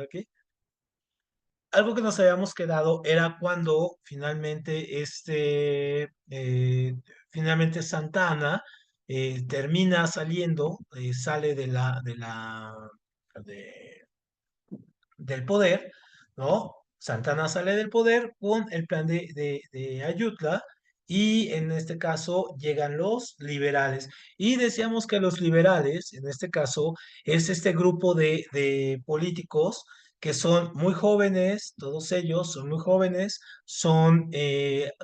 aquí. Algo que nos habíamos quedado era cuando finalmente finalmente Santana termina saliendo, sale de- del poder, ¿no? Santana sale del poder con el plan de Ayutla y en este caso llegan los liberales. Y decíamos que los liberales, en este caso, es este grupo de políticos que son muy jóvenes, todos ellos son muy jóvenes,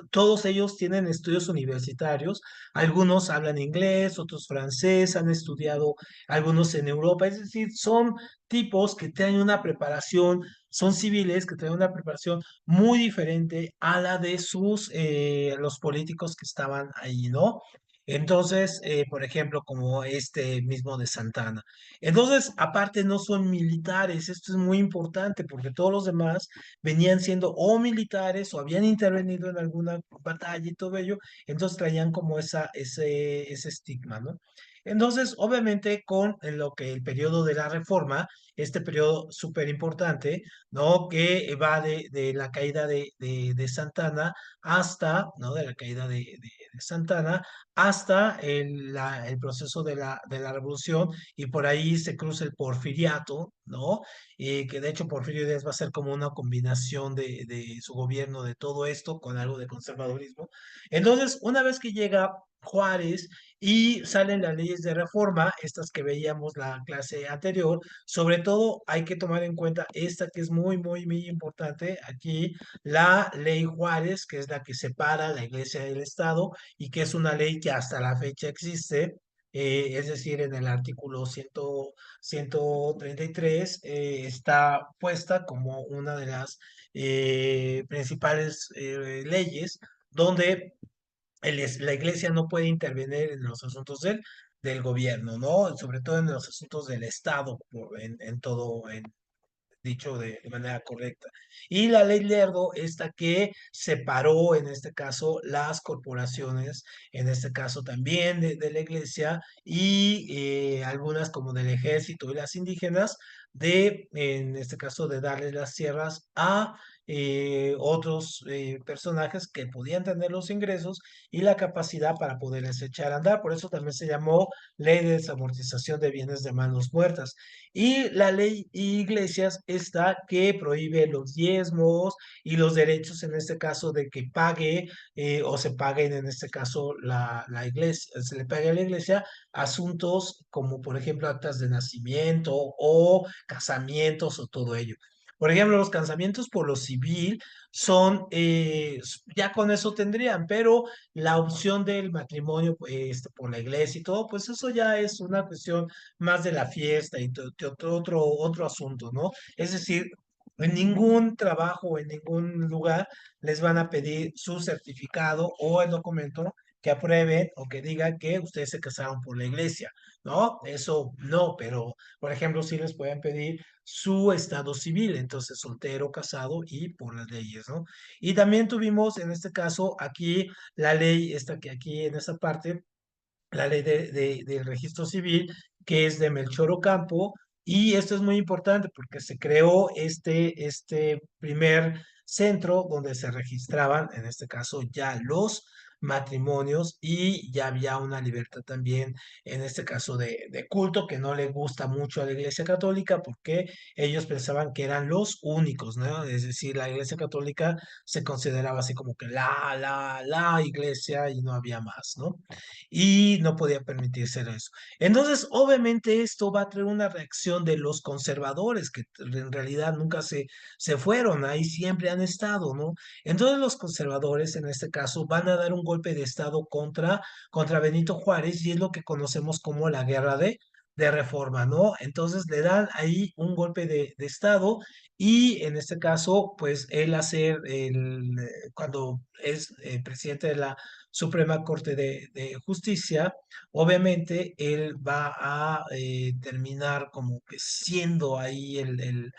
todos ellos tienen estudios universitarios, algunos hablan inglés, otros francés, han estudiado algunos en Europa, es decir, son tipos que traen una preparación, son civiles que traen una preparación muy diferente a la de los políticos que estaban ahí, ¿no? Entonces, por ejemplo, como este mismo de Santana. Entonces, aparte no son militares, esto es muy importante porque todos los demás venían siendo o militares o habían intervenido en alguna batalla y todo ello, entonces traían como ese estigma, ¿no? Entonces, obviamente, con lo que el periodo de la reforma, este periodo súper importante, ¿no? Que va de la caída de Santana hasta, ¿no? De la caída de Santana hasta el proceso de la revolución y por ahí se cruza el porfiriato, ¿no? Y que de hecho Porfirio Díaz va a ser como una combinación de su gobierno de todo esto con algo de conservadurismo. Entonces, una vez que llega Juárez y salen las leyes de reforma, estas que veíamos la clase anterior, sobre todo hay que tomar en cuenta esta que es muy, muy, muy importante aquí, la ley Juárez, que es la que separa la iglesia del Estado y que es una ley que hasta la fecha existe. Es decir, en el artículo 133 está puesta como una de las principales leyes donde la iglesia no puede intervenir en los asuntos del gobierno, ¿no? Sobre todo en los asuntos del Estado, en todo, dicho de manera correcta. Y la ley Lerdo, esta que separó, en este caso, las corporaciones, en este caso también de la iglesia, y algunas como del ejército y las indígenas, en este caso, de darles las tierras a otros personajes que podían tener los ingresos y la capacidad para poderles echar a andar. Por eso también se llamó Ley de Desamortización de Bienes de Manos Muertas. Y la ley Iglesias está que prohíbe los diezmos y los derechos en este caso de que pague o se paguen en este caso la iglesia, se le pague a la iglesia asuntos como por ejemplo actas de nacimiento o casamientos o todo ello. Por ejemplo, los casamientos por lo civil son, ya con eso tendrían, pero la opción del matrimonio por la iglesia y todo, pues eso ya es una cuestión más de la fiesta y otro asunto, ¿no? Es decir, en ningún trabajo, en ningún lugar les van a pedir su certificado o el documento que aprueben o que digan que ustedes se casaron por la iglesia, ¿no? Eso no, pero por ejemplo, sí les pueden pedir su estado civil, entonces soltero, casado y por las leyes, ¿no? Y también tuvimos en este caso aquí la ley, esta que aquí en esta parte la ley del registro civil, que es de Melchor Ocampo, y esto es muy importante porque se creó este primer centro donde se registraban, en este caso, ya los matrimonios y ya había una libertad también, en este caso, de culto que no le gusta mucho a la Iglesia Católica porque ellos pensaban que eran los únicos, ¿no? Es decir, la Iglesia Católica se consideraba así como que la iglesia y no había más, ¿no? Y no podía permitirse eso. Entonces, obviamente esto va a traer una reacción de los conservadores, que en realidad nunca se fueron, ahí siempre han estado, ¿no? Entonces los conservadores, en este caso, van a dar un golpe de Estado contra Benito Juárez y es lo que conocemos como la guerra de reforma, ¿no? Entonces le dan ahí un golpe de Estado y en este caso, pues él cuando es presidente de la Suprema Corte de Justicia, obviamente él va a terminar como que siendo ahí el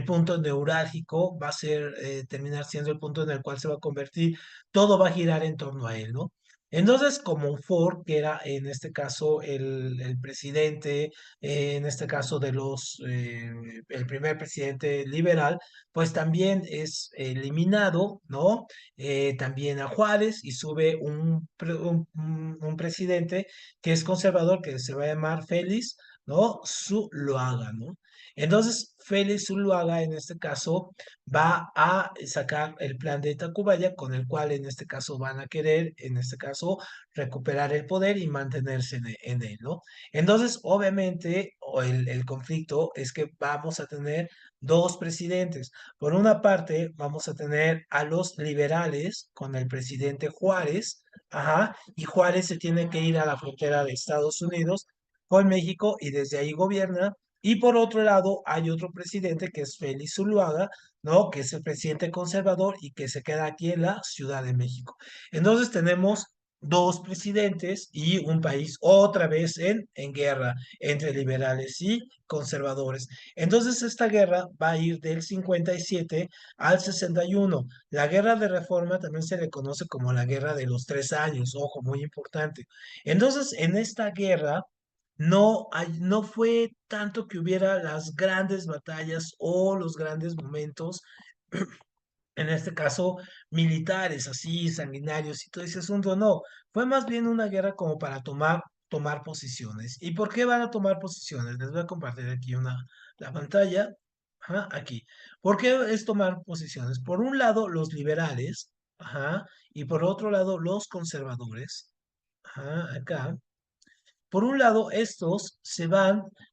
punto neurálgico, va a ser terminar siendo el punto en el cual se va a convertir, todo va a girar en torno a él, ¿no? Entonces, como Ford, que era en este caso el presidente, en este caso el primer presidente liberal, pues también es eliminado, ¿no? También a Juárez y sube un presidente que es conservador, que se va a llamar Félix, ¿no? Zuloaga, ¿no? Entonces, Félix Zuluaga, en este caso, va a sacar el plan de Tacubaya, con el cual en este caso van a querer, en este caso, recuperar el poder y mantenerse en él, ¿no? Entonces, obviamente, el conflicto es que vamos a tener dos presidentes. Por una parte, vamos a tener a los liberales con el presidente Juárez, ajá, y Juárez se tiene que ir a la frontera de Estados Unidos con México y desde ahí gobierna. Y por otro lado, hay otro presidente que es Félix Zuluaga, ¿no? Que es el presidente conservador y que se queda aquí en la Ciudad de México. Entonces tenemos dos presidentes y un país otra vez en guerra entre liberales y conservadores. Entonces esta guerra va a ir del 57 al 61. La guerra de reforma también se le conoce como la guerra de los 3 años, ojo, muy importante. Entonces en esta guerra no fue tanto que hubiera las grandes batallas o los grandes momentos, en este caso militares, así, sanguinarios y todo ese asunto, no, fue más bien una guerra como para tomar posiciones. ¿Y por qué van a tomar posiciones? Les voy a compartir aquí la pantalla, ajá, aquí. ¿Por qué es tomar posiciones? Por un lado, los liberales, ajá, y por otro lado, los conservadores, ajá, acá. Por un lado, estos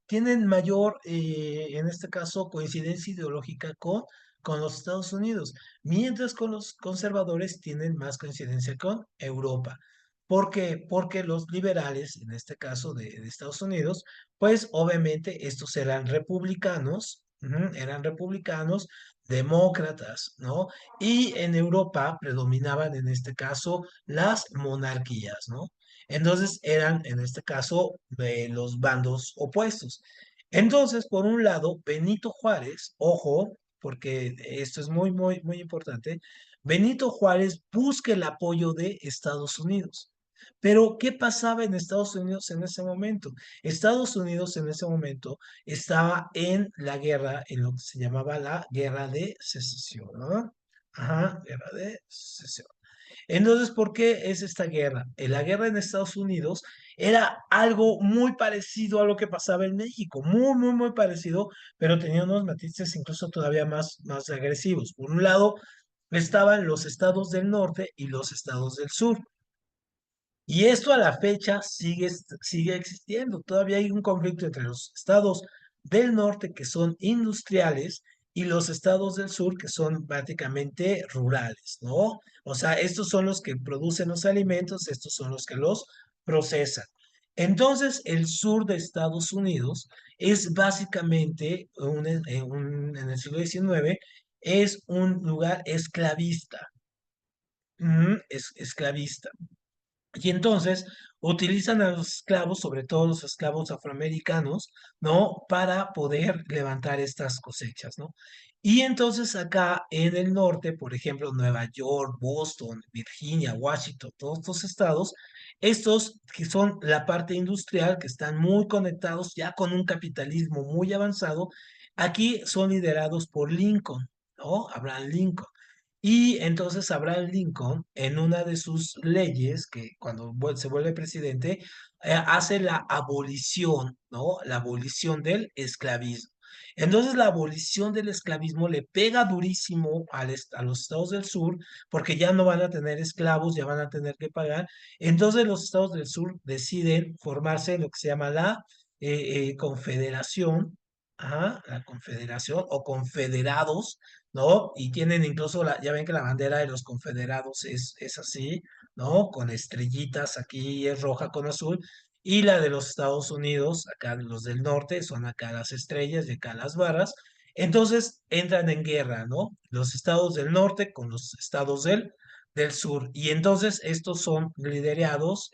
tienen mayor, en este caso, coincidencia ideológica con los Estados Unidos, mientras con los conservadores tienen más coincidencia con Europa. ¿Por qué? Porque los liberales, en este caso de Estados Unidos, pues obviamente estos eran republicanos, ujú, eran republicanos, demócratas, ¿no? Y en Europa predominaban, en este caso, las monarquías, ¿no? Entonces eran, en este caso, de los bandos opuestos. Entonces, por un lado, Benito Juárez, ojo, porque esto es muy, muy, muy importante, Benito Juárez busca el apoyo de Estados Unidos. Pero, ¿qué pasaba en Estados Unidos en ese momento? Estados Unidos en ese momento estaba en la guerra, en lo que se llamaba la guerra de secesión, ¿no? Ajá, guerra de secesión. Entonces, ¿por qué es esta guerra? La guerra en Estados Unidos era algo muy parecido a lo que pasaba en México, muy, muy, muy parecido, pero tenía unos matices incluso todavía más agresivos. Por un lado, estaban los estados del norte y los estados del sur. Y esto a la fecha sigue existiendo. Todavía hay un conflicto entre los estados del norte que son industriales y los estados del sur que son prácticamente rurales, ¿no? O sea, estos son los que producen los alimentos, estos son los que los procesan. Entonces, el sur de Estados Unidos es básicamente, en el siglo XIX, es un lugar esclavista. Es esclavista. Y entonces utilizan a los esclavos, sobre todo los esclavos afroamericanos, ¿no? Para poder levantar estas cosechas, ¿no? Y entonces acá en el norte, por ejemplo, Nueva York, Boston, Virginia, Washington, todos estos estados, estos que son la parte industrial, que están muy conectados ya con un capitalismo muy avanzado, aquí son liderados por Lincoln, ¿no? Abraham Lincoln. Y entonces Abraham Lincoln, en una de sus leyes, que cuando se vuelve presidente, hace la abolición, ¿no? La abolición del esclavismo. Entonces la abolición del esclavismo le pega durísimo a los estados del sur, porque ya no van a tener esclavos, ya van a tener que pagar. Entonces los estados del sur deciden formarse en lo que se llama la confederación, ajá, la confederación o confederados, ¿no? Y tienen incluso, ya ven que la bandera de los confederados es así, ¿no? Con estrellitas, aquí es roja con azul, y la de los Estados Unidos, acá los del norte, son acá las estrellas y acá las barras. Entonces entran en guerra, ¿no? Los estados del norte con los estados del sur. Y entonces estos son liderados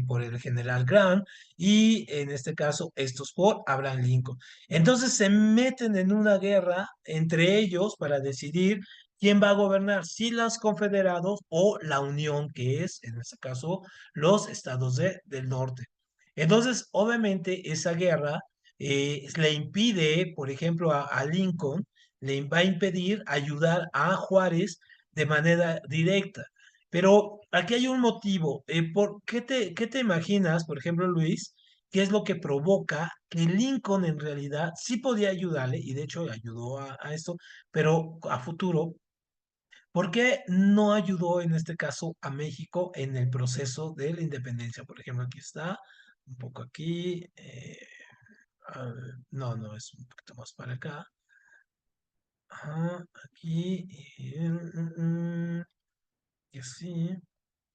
por el general Grant y en este caso estos por Abraham Lincoln. Entonces se meten en una guerra entre ellos para decidir ¿Quién va a gobernar? Si los confederados o la Unión, que es, en este caso, los estados del norte. Entonces, obviamente, esa guerra le impide, por ejemplo, a Lincoln, le va a impedir ayudar a Juárez de manera directa. Pero aquí hay un motivo. ¿Qué te imaginas, por ejemplo, Luis? ¿Qué es lo que provoca que Lincoln en realidad sí podía ayudarle, y de hecho ayudó a esto, pero a futuro, ¿por qué no ayudó en este caso a México en el proceso de la independencia? Por ejemplo, aquí está, un poco aquí, no, no, es un poquito más para acá. Ajá, aquí, y así.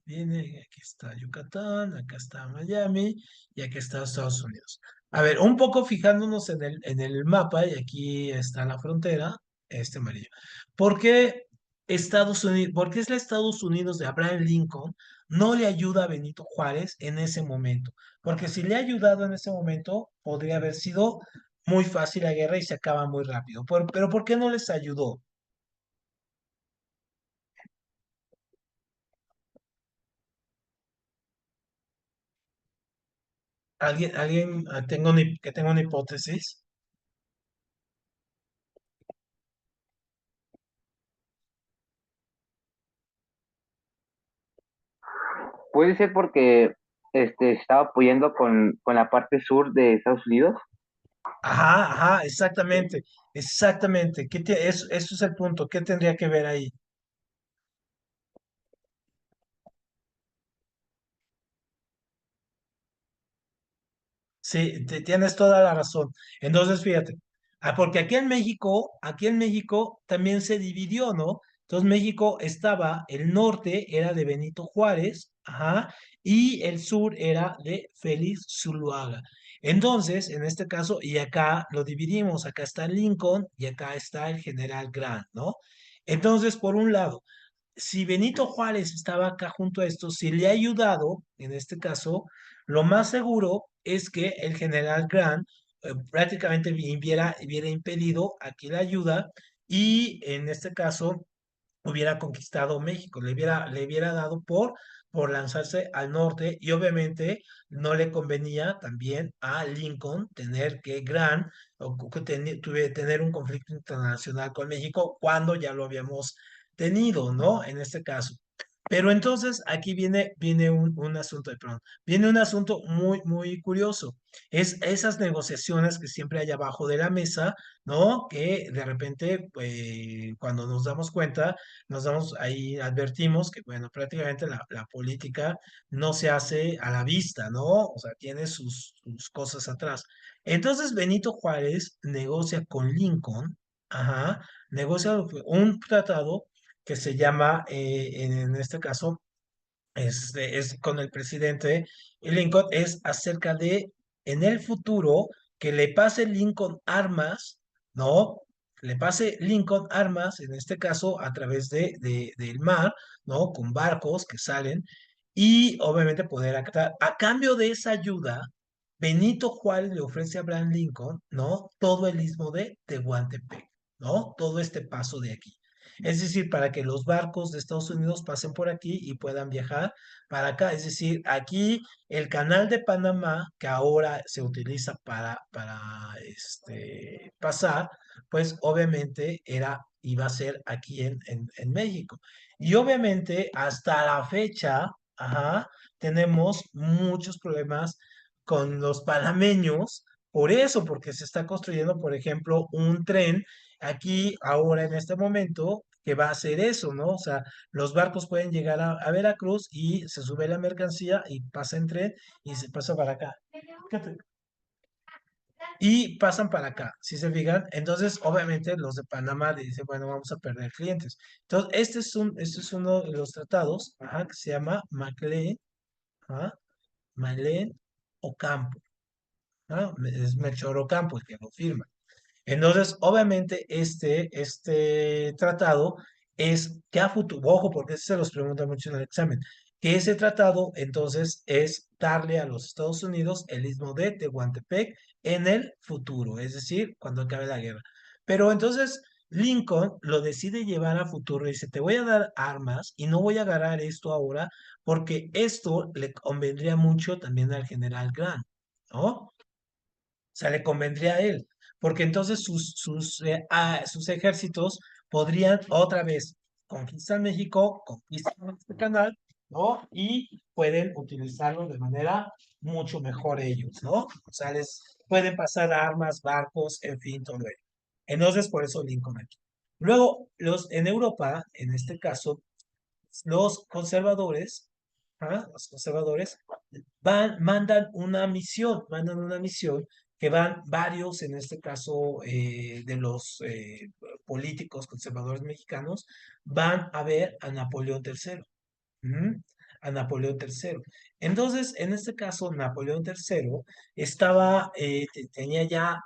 Viene, aquí está Yucatán, acá está Miami y aquí está Estados Unidos. A ver, un poco fijándonos en el mapa, y aquí está la frontera, este amarillo. ¿Por qué Estados Unidos, por qué es los Estados Unidos de Abraham Lincoln no le ayuda a Benito Juárez en ese momento? Porque si le ha ayudado en ese momento, podría haber sido muy fácil la guerra y se acaba muy rápido. Pero ¿por qué no les ayudó? ¿Alguien que tenga una hipótesis? Puede ser porque estaba apoyando con la parte sur de Estados Unidos. Ajá, ajá, exactamente, exactamente. Eso es el punto. ¿Qué tendría que ver ahí? Sí, tienes toda la razón. Entonces, fíjate, porque aquí en México también se dividió, ¿no? Entonces, México estaba, el norte era de Benito Juárez, ajá, y el sur era de Félix Zuluaga. Entonces, en este caso, y acá lo dividimos, acá está Lincoln y acá está el general Grant, ¿no? Entonces, por un lado, si Benito Juárez estaba acá junto a esto, si le ha ayudado, en este caso, lo más seguro es que el general Grant prácticamente hubiera impedido aquí la ayuda y en este caso hubiera conquistado México, le hubiera dado por lanzarse al norte y obviamente no le convenía también a Lincoln tener que tener un conflicto internacional con México cuando ya lo habíamos tenido, ¿no? En este caso. Pero entonces aquí viene un asunto, perdón, viene un asunto muy, muy curioso. Es esas negociaciones que siempre hay abajo de la mesa, ¿no? Que de repente, cuando nos damos cuenta, ahí, advertimos que, bueno, prácticamente la política no se hace a la vista, ¿no? O sea, tiene sus cosas atrás. Entonces, Benito Juárez negocia con Lincoln, ajá, negocia un tratado que se llama, en este caso, es con el presidente Lincoln, es acerca de en el futuro que le pase Lincoln armas, ¿no? Le pase Lincoln armas, en este caso a través del mar, ¿no? Con barcos que salen y obviamente poder actar. A cambio de esa ayuda, Benito Juárez le ofrece a Abraham Lincoln, ¿no? Todo el istmo de Tehuantepec, ¿no? Todo este paso de aquí. Es decir, para que los barcos de Estados Unidos pasen por aquí y puedan viajar para acá. Es decir, aquí el canal de Panamá, que ahora se utiliza para pasar, pues obviamente iba a ser aquí en México. Y obviamente hasta la fecha, ajá, tenemos muchos problemas con los panameños. Por eso, porque se está construyendo, por ejemplo, un tren aquí ahora en este momento que va a hacer eso, ¿no? O sea, los barcos pueden llegar a Veracruz y se sube la mercancía y pasa en tren y se pasa para acá. Y pasan para acá, si se fijan. Entonces, obviamente, los de Panamá dicen, bueno, vamos a perder clientes. Entonces, este es uno de los tratados, ajá, que se llama ajá, Maclean Ocampo, ¿ah? Es Melchor Ocampo el que lo firma. Entonces, obviamente, este tratado es que a futuro, ojo, porque se los pregunta mucho en el examen, que ese tratado entonces es darle a los Estados Unidos el istmo de Tehuantepec en el futuro, es decir, cuando acabe la guerra. Pero entonces, Lincoln lo decide llevar a futuro y dice, te voy a dar armas y no voy a agarrar esto ahora porque esto le convendría mucho también al general Grant, ¿no? Sea, le convendría a él, porque entonces sus ejércitos podrían otra vez conquistar México, conquistar este canal, ¿no? Y pueden utilizarlo de manera mucho mejor ellos, ¿no? O sea, les pueden pasar armas, barcos, en fin, todo ello. Entonces, por eso Lincoln aquí. Luego, en Europa, en este caso, los conservadores, ¿ah? Los conservadores mandan una misión que van varios, en este caso, de los políticos conservadores mexicanos, van a ver a Napoleón III. Ujú, a Napoleón III. Entonces, en este caso, Napoleón III tenía ya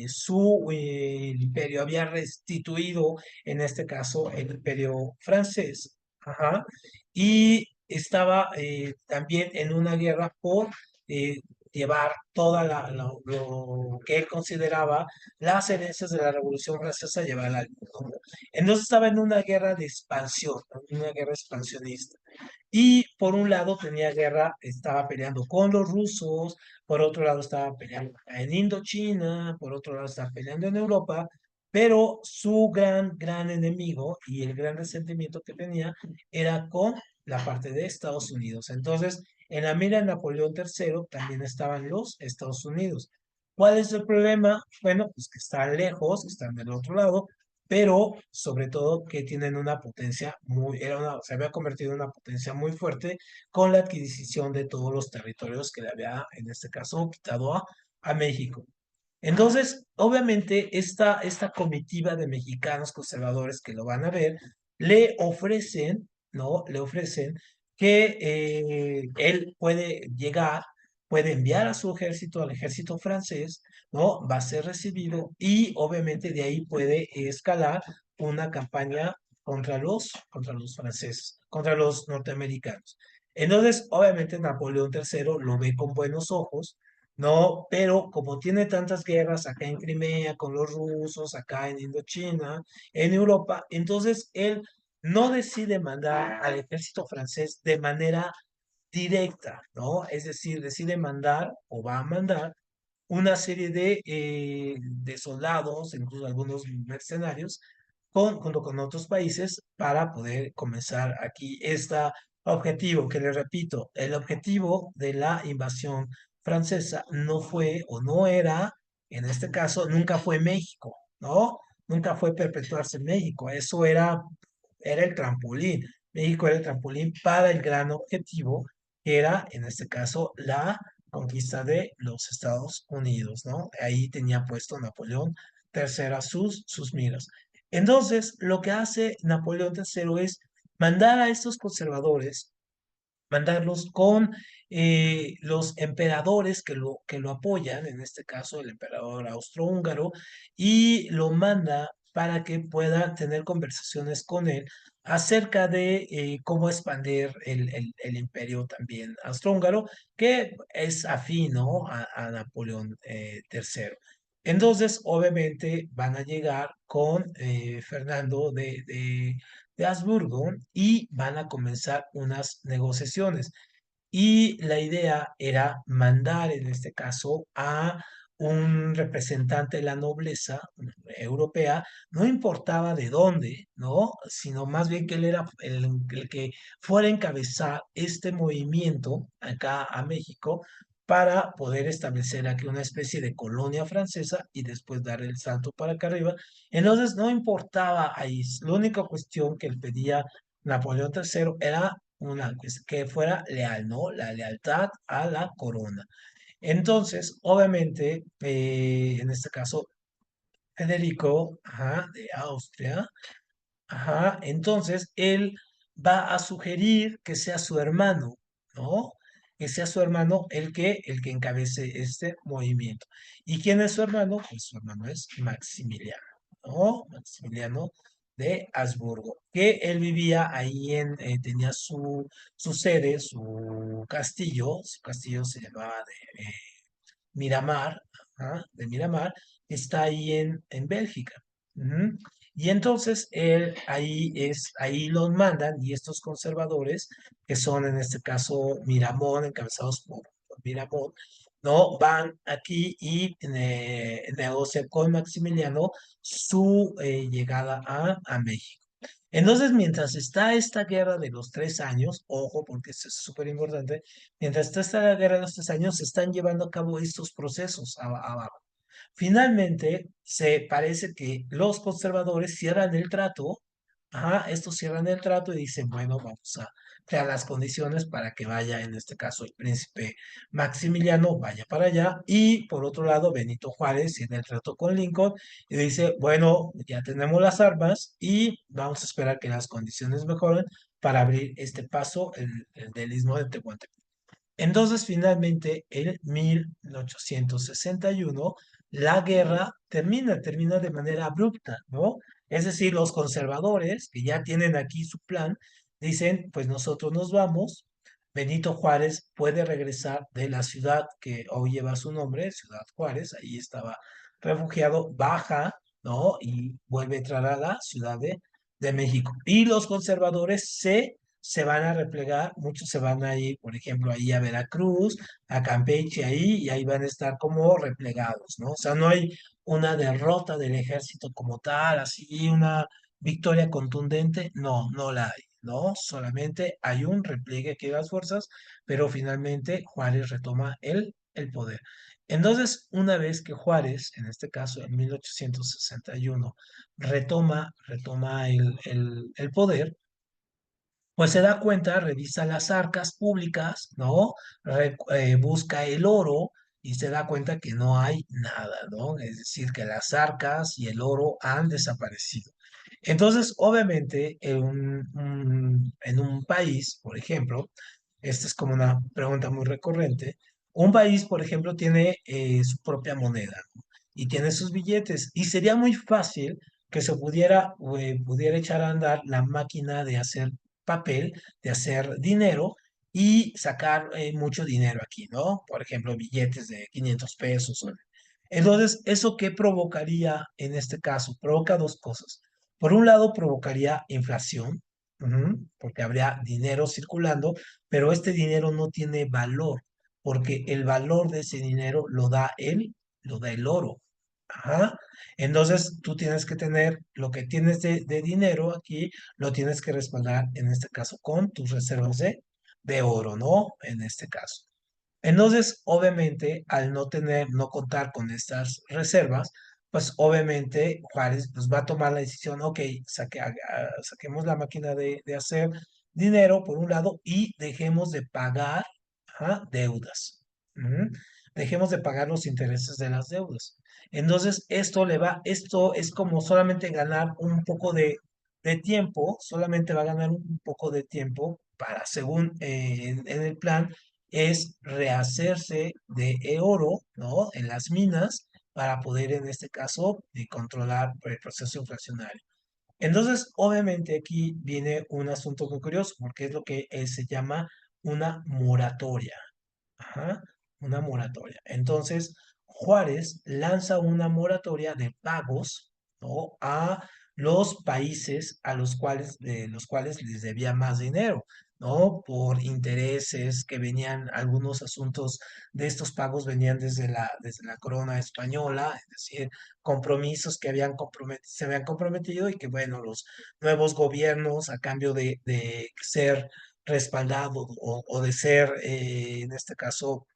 su imperio, había restituido, en este caso, el imperio francés, ajá, y estaba también en una guerra por eh, llevar lo que él consideraba las herencias de la Revolución Francesa, llevarla al mundo. Entonces estaba en una guerra de expansión, una guerra expansionista. Y por un lado tenía guerra, estaba peleando con los rusos, por otro lado estaba peleando en Indochina, por otro lado estaba peleando en Europa, pero su gran enemigo y el gran resentimiento que tenía era con la parte de Estados Unidos. Entonces, en la mira de Napoleón III también estaban los Estados Unidos. ¿Cuál es el problema? Bueno, pues que están lejos, que están del otro lado, pero sobre todo que tienen una potencia se había convertido en una potencia muy fuerte con la adquisición de todos los territorios que le había, en este caso, quitado a México. Entonces, obviamente, esta comitiva de mexicanos conservadores que lo van a ver, le ofrecen, ¿no? Le ofrecen que él puede llegar, puede enviar a su ejército, al ejército francés, ¿no? Va a ser recibido y obviamente de ahí puede escalar una campaña contra los franceses, contra los norteamericanos. Entonces, obviamente, Napoleón III lo ve con buenos ojos, ¿no? Pero como tiene tantas guerras acá en Crimea con los rusos, acá en Indochina, en Europa, entonces él no decide mandar al ejército francés de manera directa, ¿no? Es decir, decide mandar o va a mandar una serie de soldados, incluso algunos mercenarios, junto con otros países para poder comenzar aquí este objetivo, que le repito, el objetivo de la invasión francesa no fue o no era, en este caso, nunca fue México, ¿no? Nunca fue perpetuarse en México, eso era el trampolín. México era el trampolín para el gran objetivo, que era, en este caso, la conquista de los Estados Unidos, ¿no? Ahí tenía puesto Napoleón III sus miras. Entonces, lo que hace Napoleón III es mandar a estos conservadores, mandarlos con los emperadores que lo apoyan, en este caso el emperador austrohúngaro, y lo manda para que pueda tener conversaciones con él acerca de cómo expandir el imperio también austrohúngaro, que es afín, ¿no? a Napoleón III. Entonces, obviamente, van a llegar con Fernando de Habsburgo y van a comenzar unas negociaciones. Y la idea era mandar, en este caso, a un representante de la nobleza europea, no importaba de dónde, ¿no? Sino más bien que él era el que fuera a encabezar este movimiento acá a México para poder establecer aquí una especie de colonia francesa y después dar el salto para acá arriba. Entonces no importaba ahí, la única cuestión que él pedía Napoleón III era que fuera leal, ¿no? La lealtad a la corona. Entonces, obviamente, en este caso, Federico, ajá, de Austria, ajá, entonces él va a sugerir que sea su hermano, ¿no? Que sea su hermano el que encabece este movimiento. ¿Y quién es su hermano? Pues su hermano es Maximiliano, ¿no? Maximiliano de Habsburgo, que él vivía ahí tenía su sede, su castillo se llamaba de Miramar, ajá, de Miramar, está ahí en Bélgica. Ujú. Y entonces él ahí los mandan y estos conservadores, que son en este caso Miramón, encabezados por Miramón, ¿no? Van aquí y negocian con Maximiliano su llegada a México. Entonces, mientras está esta guerra de los 3 años, ojo, porque eso es súper importante, mientras está esta guerra de los 3 años, se están llevando a cabo estos procesos abajo. Finalmente, se parece que los conservadores cierran el trato, ajá, estos cierran el trato y dicen, bueno, vamos a crear las condiciones para que vaya, en este caso, el príncipe Maximiliano vaya para allá, y por otro lado, Benito Juárez cierra el trato con Lincoln y dice, bueno, ya tenemos las armas y vamos a esperar que las condiciones mejoren para abrir este paso, el del Istmo de Tehuantepec. Entonces, finalmente, en 1861, la guerra termina de manera abrupta, ¿no? Es decir, los conservadores, que ya tienen aquí su plan, dicen, pues nosotros nos vamos, Benito Juárez puede regresar de la ciudad que hoy lleva su nombre, Ciudad Juárez, ahí estaba refugiado, baja, ¿no? Y vuelve a entrar a la Ciudad de México. Y los conservadores se van a replegar, muchos se van a ir, por ejemplo, ahí a Veracruz, a Campeche, ahí, y ahí van a estar como replegados, ¿no? O sea, no hay una derrota del ejército como tal, así una victoria contundente, no, no la hay, ¿no? Solamente hay un repliegue aquí de las fuerzas, pero finalmente Juárez retoma el poder. Entonces, una vez que Juárez, en este caso en 1861, retoma el poder, pues se da cuenta, revisa las arcas públicas, ¿no? Busca el oro y se da cuenta que no hay nada, ¿no? Es decir, que las arcas y el oro han desaparecido. Entonces, obviamente, en un país, por ejemplo, esta es como una pregunta muy recurrente, un país, por ejemplo, tiene su propia moneda, ¿no? Y tiene sus billetes, y sería muy fácil que se pudiera echar a andar la máquina de hacer papel, de hacer dinero y sacar mucho dinero aquí, ¿no? Por ejemplo, billetes de 500 pesos. Entonces, ¿eso qué provocaría en este caso? Provoca dos cosas. Por un lado, provocaría inflación, porque habría dinero circulando, pero este dinero no tiene valor, porque el valor de ese dinero lo da el oro. Ajá. Entonces, tú tienes que tener lo que tienes de dinero aquí, lo tienes que respaldar, en este caso, con tus reservas de oro, ¿no? En este caso. Entonces, obviamente, al no contar con estas reservas, pues obviamente Juárez pues, va a tomar la decisión, ok, saquemos la máquina de hacer dinero por un lado y dejemos de pagar, ajá, deudas. Ujú. Dejemos de pagar los intereses de las deudas. Entonces, esto es como solamente ganar un poco de tiempo, solamente va a ganar un poco de tiempo para, según en el plan, es rehacerse de oro, ¿no? En las minas para poder, en este caso, controlar el proceso inflacionario. Entonces, obviamente aquí viene un asunto muy curioso, porque es lo que se llama una moratoria. Ajá, una moratoria. Entonces, Juárez lanza una moratoria de pagos, ¿no? A los países a los cuales les debía más dinero, ¿no? Por intereses que venían, algunos asuntos de estos pagos venían desde la corona española, es decir, compromisos que se habían comprometido y que, bueno, los nuevos gobiernos, a cambio de ser respaldado o de ser, en este caso,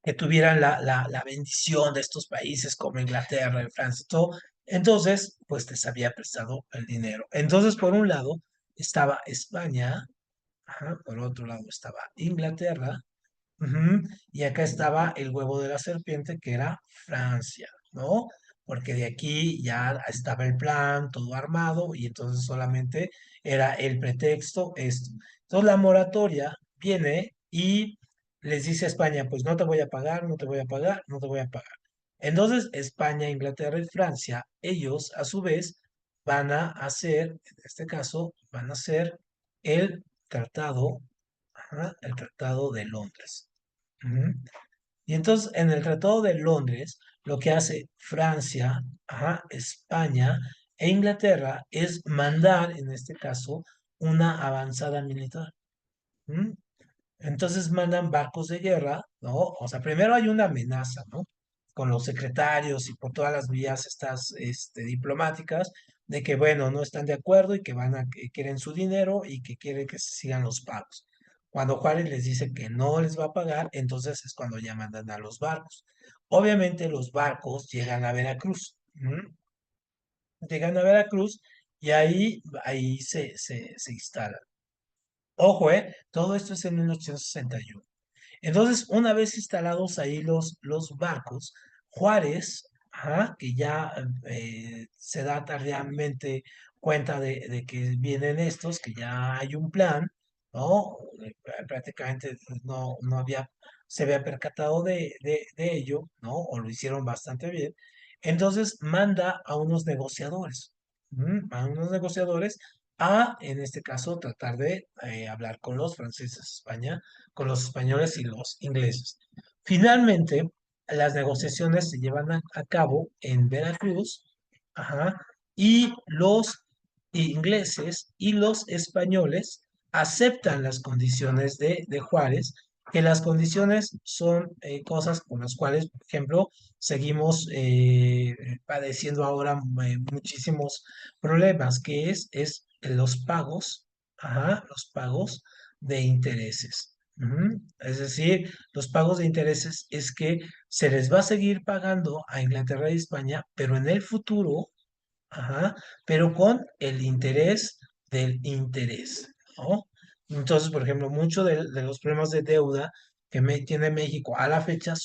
que tuvieran la bendición de estos países como Inglaterra, Francia, y todo. Entonces, pues les había prestado el dinero. Entonces, por un lado estaba España, ajá, por otro lado estaba Inglaterra, ujú, y acá estaba el huevo de la serpiente, que era Francia, ¿no? Porque de aquí ya estaba el plan, todo armado, y entonces solamente era el pretexto esto. Entonces la moratoria viene y les dice a España, pues no te voy a pagar, no te voy a pagar, no te voy a pagar. Entonces España, Inglaterra y Francia, ellos a su vez van a hacer, en este caso, van a hacer el tratado, ajá, el Tratado de Londres. Ujú. Y entonces en el Tratado de Londres, lo que hace Francia, ajá, España, e Inglaterra es mandar, en este caso, una avanzada militar. ¿Mm? Entonces mandan barcos de guerra, ¿no? O sea, primero hay una amenaza, ¿no? Con los secretarios y por todas las vías estas diplomáticas, de que, bueno, no están de acuerdo y que quieren su dinero y que quieren que se sigan los pagos. Cuando Juárez les dice que no les va a pagar, entonces es cuando ya mandan a los barcos. Obviamente los barcos llegan a Veracruz. Llegan a Veracruz y ahí se instalan. Ojo, todo esto es en 1861. Entonces, una vez instalados ahí los barcos, Juárez, ajá, que ya se da tardíamente cuenta de que vienen estos, que ya hay un plan, ¿no? Prácticamente no se había percatado de ello, ¿no? O lo hicieron bastante bien. Entonces manda a unos negociadores, a unos negociadores en este caso, tratar de hablar con los franceses de España, con los españoles y los ingleses. Finalmente, las negociaciones se llevan a cabo en Veracruz, ajá, y los ingleses y los españoles aceptan las condiciones de Juárez, que las condiciones son cosas con las cuales, por ejemplo, seguimos padeciendo ahora muchísimos problemas, que es los pagos, los pagos de intereses. Es decir, los pagos de intereses es que se les va a seguir pagando a Inglaterra y España, pero en el futuro, pero con el interés del interés, ¿no? Entonces, por ejemplo, muchos de los problemas de deuda que tiene México a la fecha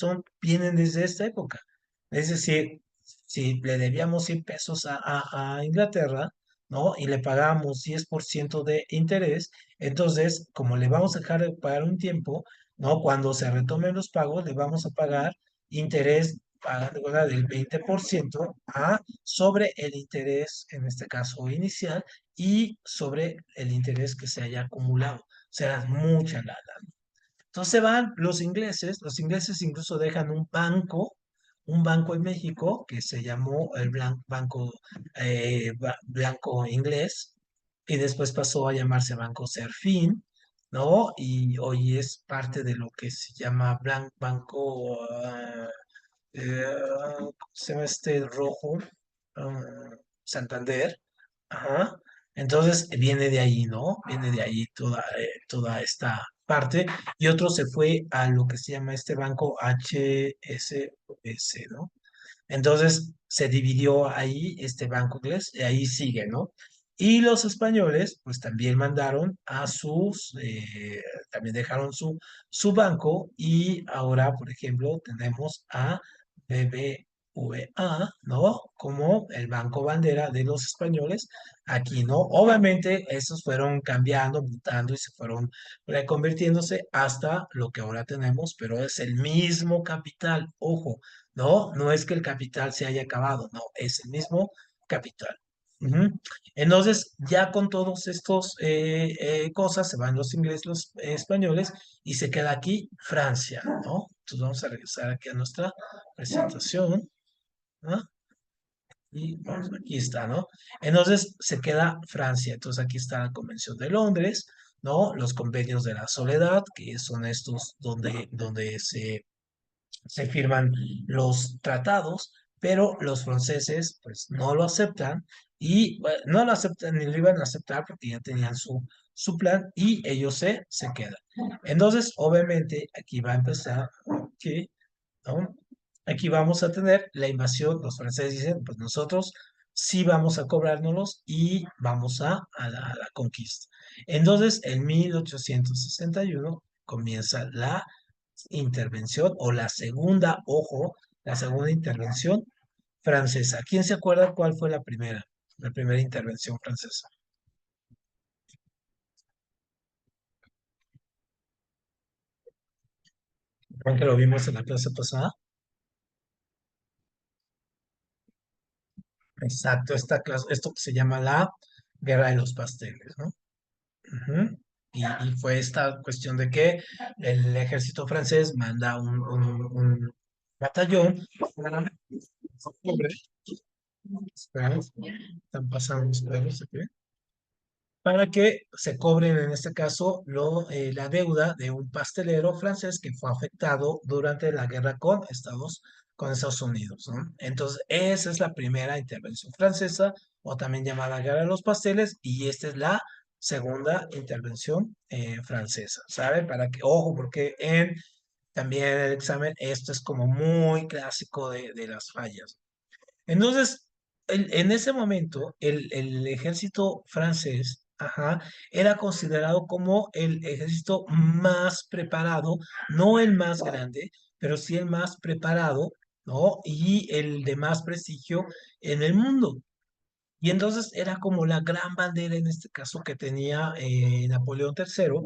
vienen desde esta época. Es decir, si le debíamos 100 pesos a Inglaterra, ¿no? Y le pagamos 10% de interés, entonces, como le vamos a dejar de pagar un tiempo, ¿no? Cuando se retomen los pagos, le vamos a pagar interés del 20% sobre el interés, en este caso inicial, y sobre el interés que se haya acumulado. O sea, es mucha lana. Entonces se van los ingleses incluso dejan un banco en México que se llamó el Banco Blanco Inglés, y después pasó a llamarse Banco Serfín, ¿no? Y hoy es parte de lo que se llama Banco ¿cómo se llama este rojo? Ah, Santander. Ajá. Entonces viene de ahí, ¿no? Viene de ahí toda esta parte. Y otro se fue a lo que se llama este banco HSBC, ¿no? Entonces se dividió ahí este banco inglés y ahí sigue, ¿no? Y los españoles, pues también mandaron también dejaron su banco y ahora, por ejemplo, tenemos a BBVA, ¿no? Como el banco bandera de los españoles aquí, ¿no? Obviamente, esos fueron cambiando, mutando y se fueron reconvirtiéndose hasta lo que ahora tenemos, pero es el mismo capital, ojo. No, no es que el capital se haya acabado, no, es el mismo capital. Ujú. Entonces, ya con todos estos cosas, se van los ingleses, los españoles, y se queda aquí Francia, ¿no? Entonces vamos a regresar aquí a nuestra presentación, ¿no? Y vamos, aquí está, ¿no? Entonces se queda Francia. Entonces aquí está la Convención de Londres, ¿no? Los convenios de la soledad, que son estos donde se firman los tratados, pero los franceses pues no lo aceptan y bueno, no lo aceptan ni lo iban a aceptar porque ya tenían su plan y ellos se quedan. Entonces, obviamente, aquí va a empezar que, ¿no? Aquí vamos a tener la invasión, los franceses dicen, pues nosotros sí vamos a cobrárnoslos y vamos a la conquista. Entonces, en 1861 comienza la intervención o la segunda, ojo, la segunda intervención francesa. ¿Quién se acuerda cuál fue la primera intervención francesa? Creo que lo vimos en la clase pasada. Exacto, esta clase, esto que se llama la Guerra de los Pasteles, ¿no? Ujú. Y fue esta cuestión de que el ejército francés manda un batallón para octubre, Espera, están pasando los perros aquí. Para que se cobren en este caso la deuda de un pastelero francés que fue afectado durante la guerra con Estados Unidos, ¿no? Entonces, esa es la primera intervención francesa, o también llamada Guerra de los Pasteles, y esta es la segunda intervención francesa, ¿sabe? Para que, ojo, porque también en el examen esto es como muy clásico de las fallas. Entonces, en ese momento, el ejército francés, ajá, era considerado como el ejército más preparado, no el más grande, pero sí el más preparado, ¿no? Y el de más prestigio en el mundo. Y entonces era como la gran bandera en este caso que tenía Napoleón III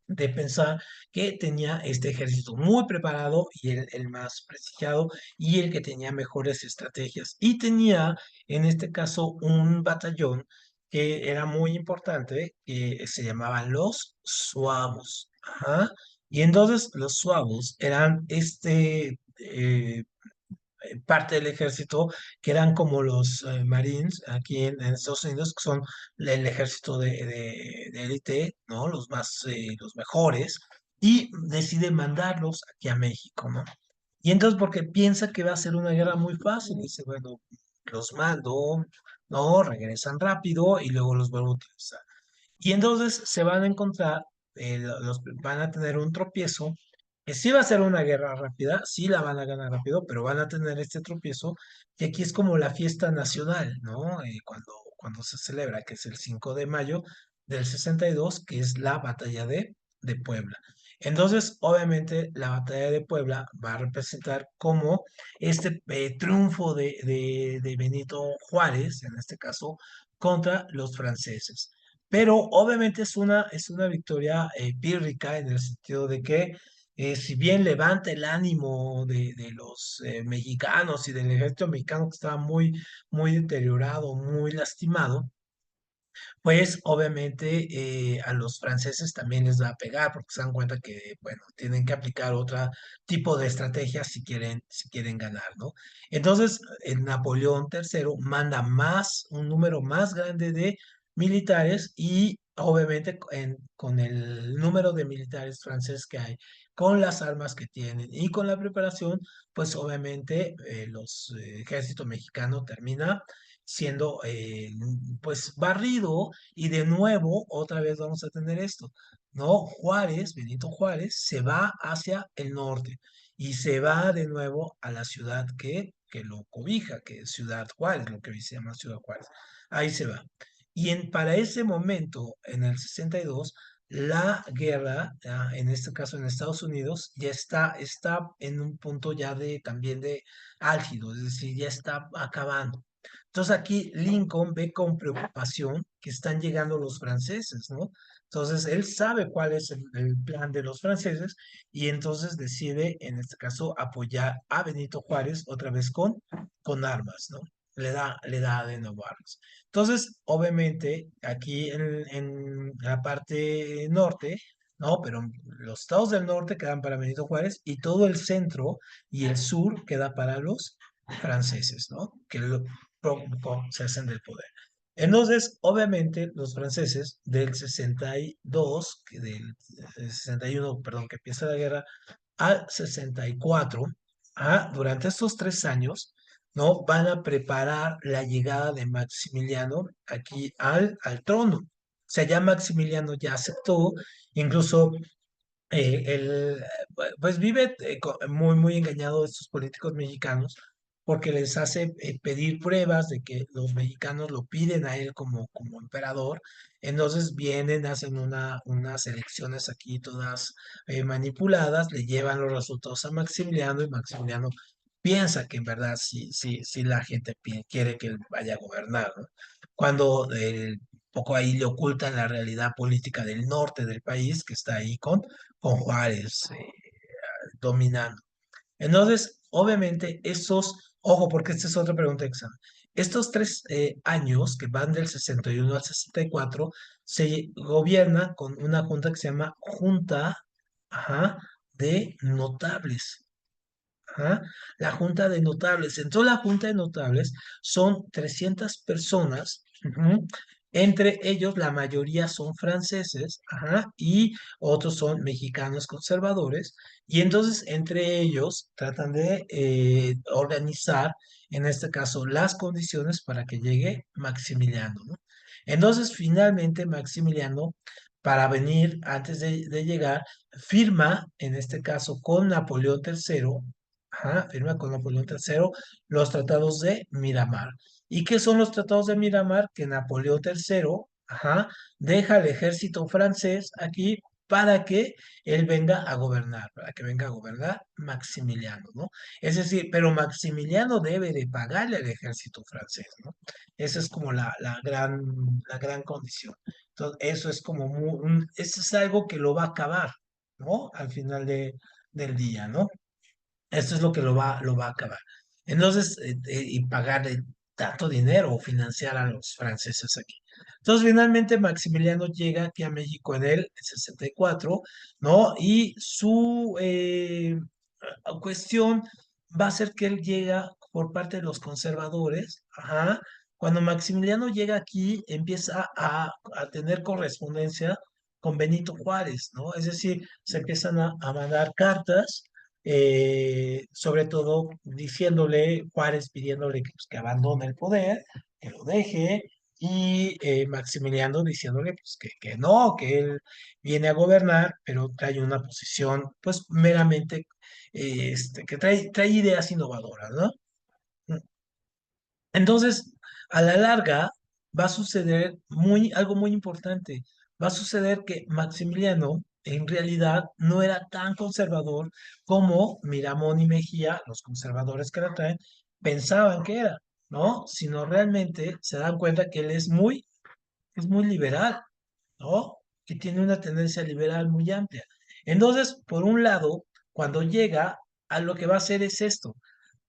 de pensar que tenía este ejército muy preparado y el más prestigiado y el que tenía mejores estrategias. Y tenía, en este caso, un batallón que era muy importante, que se llamaban los Suavos. Ajá. Y entonces los Suavos eran parte del ejército, que eran como los Marines aquí en Estados Unidos, que son el ejército de élite, ¿no? Los mejores, y decide mandarlos aquí a México, ¿no? Y entonces porque piensa que va a ser una guerra muy fácil, dice, bueno, los mando, no, regresan rápido y luego los vuelvo a utilizar. Y entonces se van a encontrar, van a tener un tropiezo, que sí va a ser una guerra rápida, sí la van a ganar rápido, pero van a tener este tropiezo, que aquí es como la fiesta nacional, ¿no? Cuando se celebra, que es el 5 de mayo del 62, que es la batalla de Puebla. Entonces, obviamente, la batalla de Puebla va a representar como triunfo de Benito Juárez, en este caso, contra los franceses. Pero obviamente es una victoria pírrica en el sentido de que si bien levanta el ánimo de los mexicanos y del ejército mexicano que estaba muy, muy deteriorado, muy lastimado, pues obviamente a los franceses también les va a pegar porque se dan cuenta que, bueno, tienen que aplicar otro tipo de estrategia si quieren ganar, ¿no? Entonces, Napoleón III manda un número más grande de militares y obviamente con el número de militares franceses que hay, con las armas que tienen y con la preparación, pues obviamente los ejército mexicano termina siendo pues barrido y de nuevo otra vez vamos a tener esto, ¿no? Benito Juárez se va hacia el norte y se va de nuevo a la ciudad que lo cobija, que es Ciudad Juárez, lo que hoy se llama Ciudad Juárez. Ahí se va. Para ese momento, en el 62, la guerra, en este caso en Estados Unidos, ya está en un punto ya también de álgido, es decir, ya está acabando. Entonces aquí Lincoln ve con preocupación que están llegando los franceses, ¿no? Entonces él sabe cuál es el plan de los franceses y entonces decide, en este caso, apoyar a Benito Juárez otra vez con armas, ¿no? Le da de nuevo armas. Entonces, obviamente, aquí en la parte norte, ¿no? Pero los estados del norte quedan para Benito Juárez y todo el centro y el sur queda para los franceses, ¿no? Se hacen del poder. Entonces, obviamente, los franceses del 62, del 61, perdón, que empieza la guerra, al 64, durante estos 3 años, ¿no? Van a preparar la llegada de Maximiliano aquí al trono. O sea, ya Maximiliano ya aceptó, incluso él, pues vive muy, muy engañado de estos políticos mexicanos porque les hace pedir pruebas de que los mexicanos lo piden a él como emperador. Entonces vienen, hacen unas elecciones aquí todas manipuladas, le llevan los resultados a Maximiliano y Maximiliano piensa que en verdad sí, sí, sí la gente quiere que él vaya a gobernar, ¿no? Cuando poco ahí le ocultan la realidad política del norte del país, que está ahí con Juárez dominando. Entonces, obviamente, ojo, porque esta es otra pregunta de examen. Estos 3 años que van del 61 al 64 se gobierna con una junta que se llama Junta, ajá, de Notables. Ajá, la Junta de Notables. Entonces, la Junta de Notables son 300 personas, ujú. Entre ellos, la mayoría son franceses, ajá, y otros son mexicanos conservadores. Y entonces, entre ellos, tratan de organizar, en este caso, las condiciones para que llegue Maximiliano, ¿no? Entonces, finalmente, Maximiliano, para venir, antes de llegar, firma, en este caso, con Napoleón III. Ajá, firma con Napoleón III los tratados de Miramar. ¿Y qué son los tratados de Miramar? Que Napoleón III, ajá, deja el ejército francés aquí para que él venga a gobernar, para que venga a gobernar Maximiliano, ¿no? Es decir, pero Maximiliano debe de pagarle al ejército francés, ¿no? Esa es como la gran condición. Entonces, eso es como eso es algo que lo va a acabar, ¿no? Al final del día, ¿no? Esto es lo que lo va a acabar. Entonces, y pagarle tanto dinero o financiar a los franceses aquí. Entonces, finalmente Maximiliano llega aquí a México en el 64, ¿no? Y su cuestión va a ser que él llega por parte de los conservadores, ajá. Cuando Maximiliano llega aquí, empieza a tener correspondencia con Benito Juárez, ¿no? Es decir, se empiezan a mandar cartas, sobre todo diciéndole, Juárez pidiéndole que abandone el poder, que lo deje, y Maximiliano diciéndole pues, que no, que él viene a gobernar, pero trae una posición pues meramente, que trae ideas innovadoras, ¿no? Entonces, a la larga va a suceder algo muy importante. Va a suceder que Maximiliano en realidad no era tan conservador como Miramón y Mejía, los conservadores que lo traen, pensaban que era, ¿no? Sino realmente se dan cuenta que él es muy liberal, ¿no? Que tiene una tendencia liberal muy amplia. Entonces, por un lado, cuando llega, a lo que va a hacer es esto.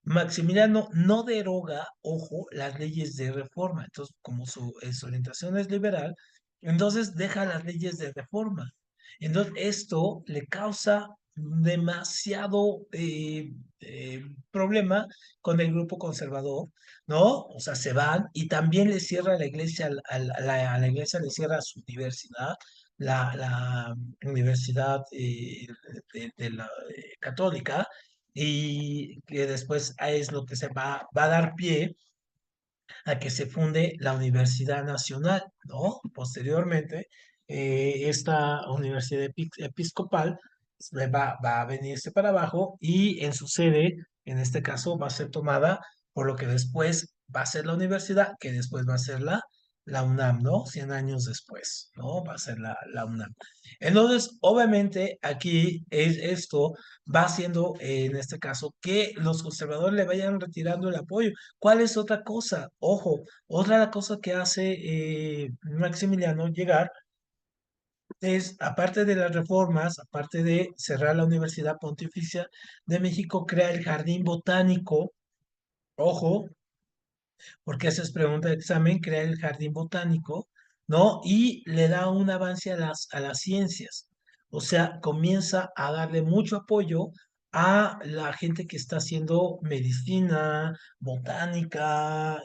Maximiliano no deroga, ojo, las leyes de reforma. Entonces, como su orientación es liberal, entonces deja las leyes de reforma. Entonces, esto le causa demasiado problema con el grupo conservador, ¿no? O sea, se van y también le cierra la iglesia, a la iglesia le cierra su universidad, la universidad de la católica, y que después es lo que se va a dar pie a que se funde la Universidad Nacional, ¿no? Posteriormente, esta universidad episcopal va a venirse para abajo y en su sede, en este caso, va a ser tomada por lo que después va a ser la universidad, que después va a ser la UNAM, ¿no? 100 años después, ¿no? Va a ser la UNAM. Entonces, obviamente, aquí esto va haciendo, en este caso, que los conservadores le vayan retirando el apoyo. ¿Cuál es otra cosa? Ojo, otra cosa que hace Maximiliano llegar es, aparte de las reformas, aparte de cerrar la Universidad Pontificia de México, crea el Jardín Botánico. Ojo, porque esa es pregunta de examen, crea el jardín botánico, ¿no? Y le da un avance a las ciencias. O sea, comienza a darle mucho apoyo a la gente que está haciendo medicina, botánica,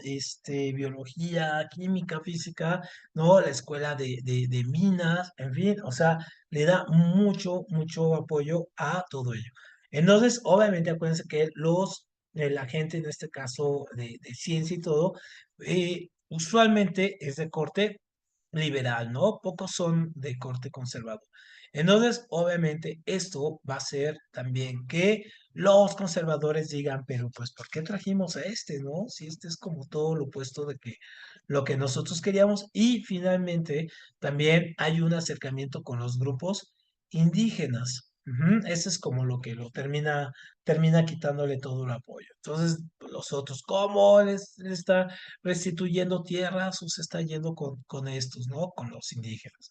biología, química, física, ¿no? La escuela de minas, en fin, o sea, le da mucho, mucho apoyo a todo ello. Entonces, obviamente, acuérdense que la gente, en este caso de ciencia y todo, usualmente es de corte liberal, ¿no? Pocos son de corte conservador. Entonces, obviamente, esto va a ser también que los conservadores digan, pero pues, ¿por qué trajimos a este, no? Si este es como todo lo opuesto de que lo que nosotros queríamos. Y finalmente, también hay un acercamiento con los grupos indígenas. Ujú. Ese es como lo que lo termina quitándole todo el apoyo. Entonces, los otros, ¿cómo le está restituyendo tierras o se está yendo con estos, ¿no? Con los indígenas.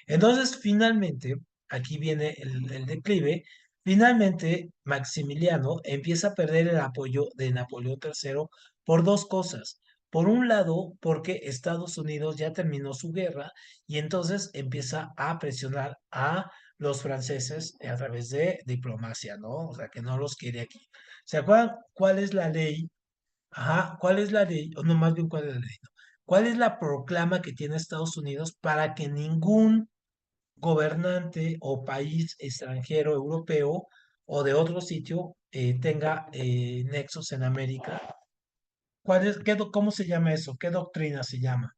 Entonces, finalmente, aquí viene el declive. Finalmente, Maximiliano empieza a perder el apoyo de Napoleón III por dos cosas. Por un lado, porque Estados Unidos ya terminó su guerra y entonces empieza a presionar a los franceses a través de diplomacia, ¿no? O sea, que no los quiere aquí. ¿Se acuerdan cuál es la ley? Ajá, ¿cuál es la ley? O no, más bien, ¿cuál es la ley? No. ¿Cuál es la proclama que tiene Estados Unidos para que ningún gobernante o país extranjero europeo o de otro sitio tenga nexos en América? ¿Cómo se llama eso? ¿Qué doctrina se llama?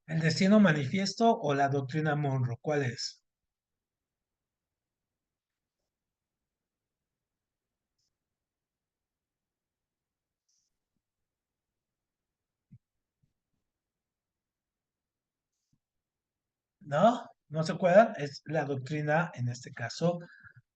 ¿El destino manifiesto o la doctrina Monroe? ¿Cuál es? ¿No? ¿No se acuerdan? Es la doctrina, en este caso,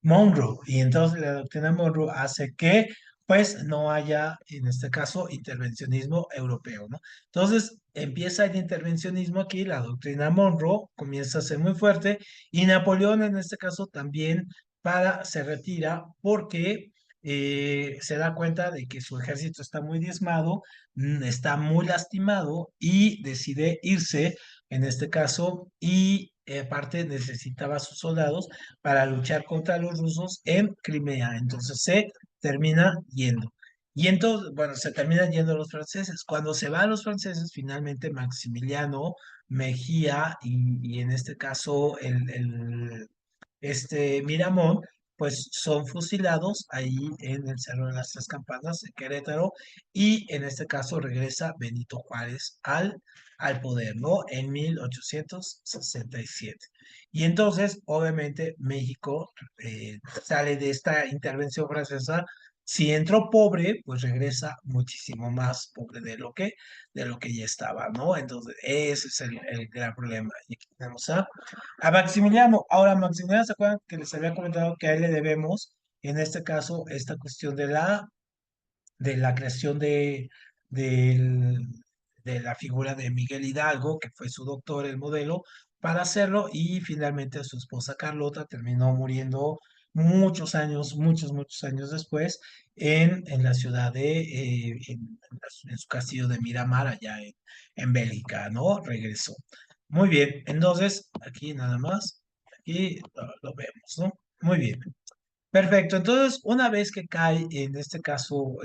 Monroe. Y entonces la doctrina Monroe hace que, pues, no haya, en este caso, intervencionismo europeo, ¿no? Entonces, empieza el intervencionismo aquí, la doctrina Monroe comienza a ser muy fuerte y Napoleón, en este caso, también se retira porque se da cuenta de que su ejército está muy diezmado, está muy lastimado y decide irse, en este caso, y aparte necesitaba sus soldados para luchar contra los rusos en Crimea. Entonces se termina yendo. Y entonces, bueno, se terminan yendo los franceses. Cuando se van los franceses, finalmente Maximiliano Mejía y en este caso Miramón, pues son fusilados ahí en el Cerro de las Tres Campanas, en Querétaro, y en este caso regresa Benito Juárez al poder, ¿no? En 1867. Y entonces, obviamente, México sale de esta intervención francesa. Si entró pobre, pues regresa muchísimo más pobre de lo que ya estaba, ¿no? Entonces, ese es el gran problema. Y aquí tenemos a Maximiliano. Ahora, Maximiliano, ¿se acuerdan que les había comentado que a él le debemos, en este caso, esta cuestión de la creación del- de la figura de Miguel Hidalgo, que fue su doctor, el modelo, para hacerlo, y finalmente su esposa Carlota terminó muriendo muchos años después, en la ciudad en su castillo de Miramar, allá en Bélgica, ¿no? Regresó. Muy bien, entonces, aquí nada más, aquí lo vemos, ¿no? Muy bien. Perfecto, entonces una vez que cae, en este caso,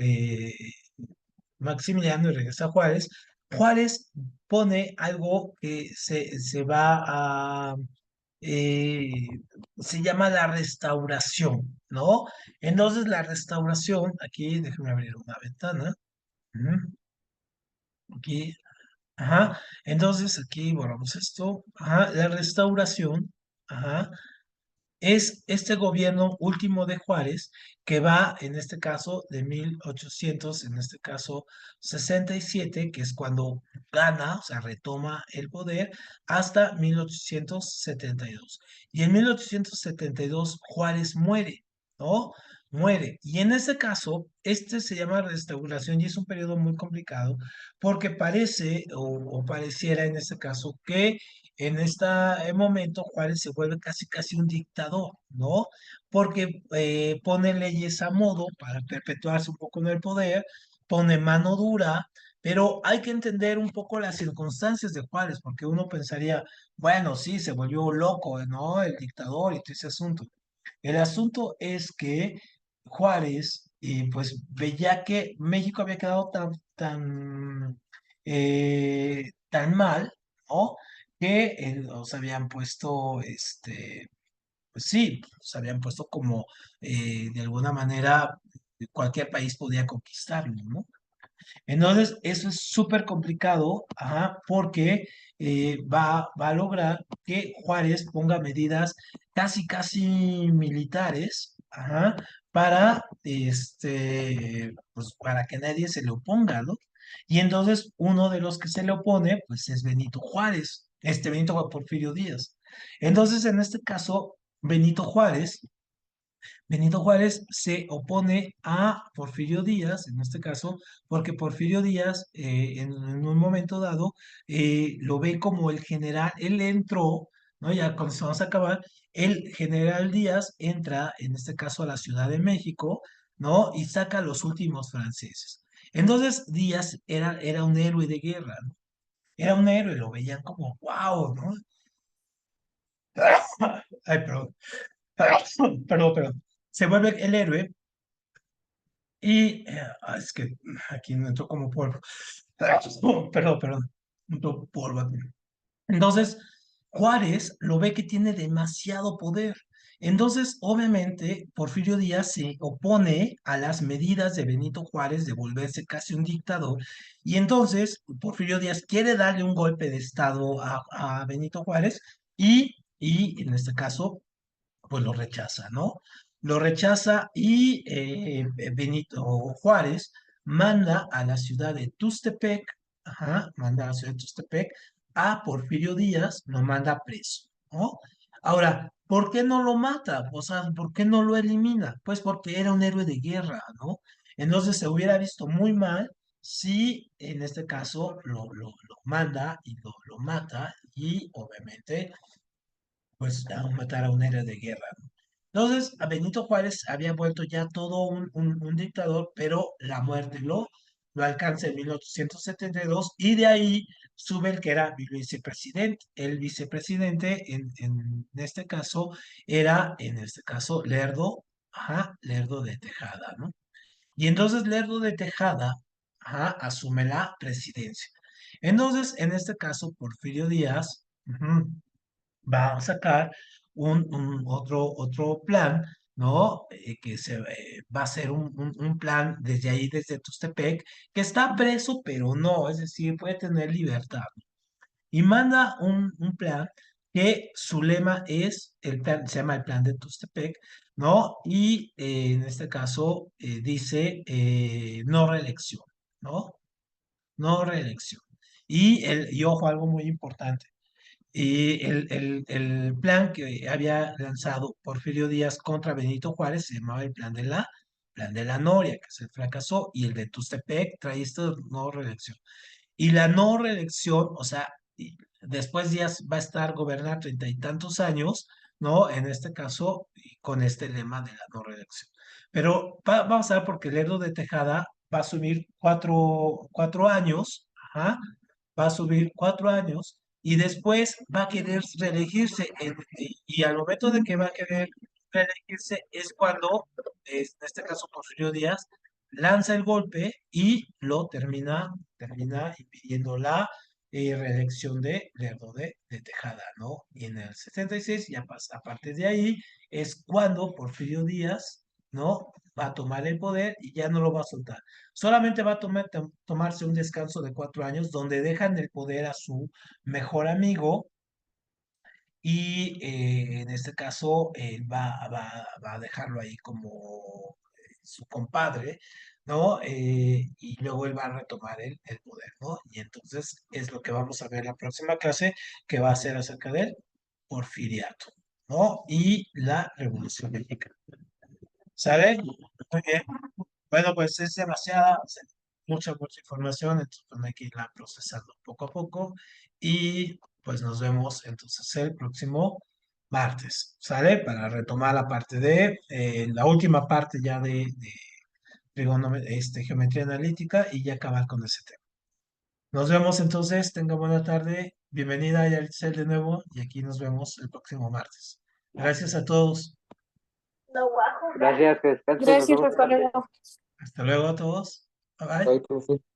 Maximiliano y regresa a Juárez, Juárez pone algo que se va a, eh, se llama la restauración, ¿no? Entonces la restauración, aquí déjeme abrir una ventana, ujú, aquí, ajá, entonces aquí borramos esto, ajá, la restauración, ajá, es este gobierno último de Juárez que va, en este caso, de 1800, en este caso, 67, que es cuando gana, o sea, retoma el poder, hasta 1872. Y en 1872 Juárez muere, ¿no? Muere. Y en ese caso, este se llama restauración y es un periodo muy complicado porque parece o pareciera en este caso que en este momento Juárez se vuelve casi un dictador, ¿no? Porque pone leyes a modo para perpetuarse un poco en el poder, pone mano dura, pero hay que entender un poco las circunstancias de Juárez, porque uno pensaría, bueno, sí, se volvió loco, ¿no? El dictador y todo ese asunto. El asunto es que Juárez, pues veía que México había quedado tan mal, ¿no? Que los habían puesto, pues sí, se habían puesto como de alguna manera cualquier país podía conquistarlo, ¿no? Entonces, eso es súper complicado, ajá, porque va a lograr que Juárez ponga medidas casi militares, ajá, pues, para que nadie se le oponga, ¿no? Y entonces, uno de los que se le opone, pues, es Benito Juárez, Benito Porfirio Díaz. Entonces, en este caso, Benito Juárez se opone a Porfirio Díaz, en este caso, porque Porfirio Díaz, en un momento dado, lo ve como el general, él entró, ¿no? Ya cuando vamos a acabar, el general Díaz entra, en este caso, a la Ciudad de México, ¿no? Y saca a los últimos franceses. Entonces Díaz era un héroe de guerra, ¿no? Era un héroe, lo veían como, wow, ¿no? Ay, perdón, perdón. Se vuelve el héroe y es que aquí me entró como polvo. Perdón, entró polvo aquí. Entonces, Juárez lo ve que tiene demasiado poder. Entonces, obviamente, Porfirio Díaz se opone a las medidas de Benito Juárez de volverse casi un dictador. Y entonces, Porfirio Díaz quiere darle un golpe de estado a Benito Juárez y en este caso pues lo rechaza, ¿no? Lo rechaza y Benito Juárez manda a la ciudad de Tustepec, ajá, manda a la ciudad de Tustepec a Porfirio Díaz, lo manda preso, ¿no? Ahora, ¿por qué no lo mata? O sea, ¿por qué no lo elimina? Pues porque era un héroe de guerra, ¿no? Entonces se hubiera visto muy mal si en este caso lo manda y lo mata y obviamente pues a matar a un héroe de guerra, ¿no? Entonces, a Benito Juárez había vuelto ya todo un dictador, pero la muerte lo alcanza en 1872 y de ahí sube el que era vicepresidente. El vicepresidente en este caso era, en este caso, Lerdo, ajá, Lerdo de Tejada, ¿no? Y entonces Lerdo de Tejada, ajá, asume la presidencia. Entonces, en este caso, Porfirio Díaz, ujú, va a sacar otro plan, ¿no? Que va a ser un plan desde ahí, desde Tustepec, que está preso, pero no, es decir, puede tener libertad. Y manda un plan que su lema es, el plan, se llama el plan de Tustepec, ¿no? Y en este caso dice no reelección, ¿no? No reelección. Y ojo, algo muy importante. Y el plan que había lanzado Porfirio Díaz contra Benito Juárez se llamaba el plan de la Noria, que se fracasó, y el de Tustepec trae esto no reelección. Y la no reelección, o sea, después Díaz va a estar gobernar 30 y tantos años, ¿no? En este caso, y con este lema de la no reelección. Pero vamos a ver, porque Lerdo de Tejada va a subir cuatro años, ajá, va a subir 4 años y después va a querer reelegirse. Y al momento de que va a querer reelegirse es cuando, en este caso, Porfirio Díaz lanza el golpe y lo termina impidiendo la reelección de Lerdo de Tejada, ¿no? Y en el 76, ya pasa, a partir de ahí, es cuando Porfirio Díaz, ¿no? Va a tomar el poder y ya no lo va a soltar. Solamente va a tomarse un descanso de 4 años donde dejan el poder a su mejor amigo y en este caso él va a dejarlo ahí como su compadre, ¿no? Y luego él va a retomar el poder, ¿no? Y entonces es lo que vamos a ver en la próxima clase, que va a ser acerca del porfiriato, ¿no? Y la Revolución Mexicana. ¿Sale? Muy bien. Bueno, pues es demasiada, o sea, mucha información, entonces pues, hay que irla procesando poco a poco y pues nos vemos entonces el próximo martes, ¿sale? Para retomar la parte de, la última parte ya de geometría analítica y ya acabar con ese tema. Nos vemos entonces, tenga buena tarde, bienvenida Yaritzel de nuevo y aquí nos vemos el próximo martes. Gracias a todos, Gracias, que descansen, nos Gracias, vemos. hasta luego. hasta luego a todos, bye bye. Bye, profe.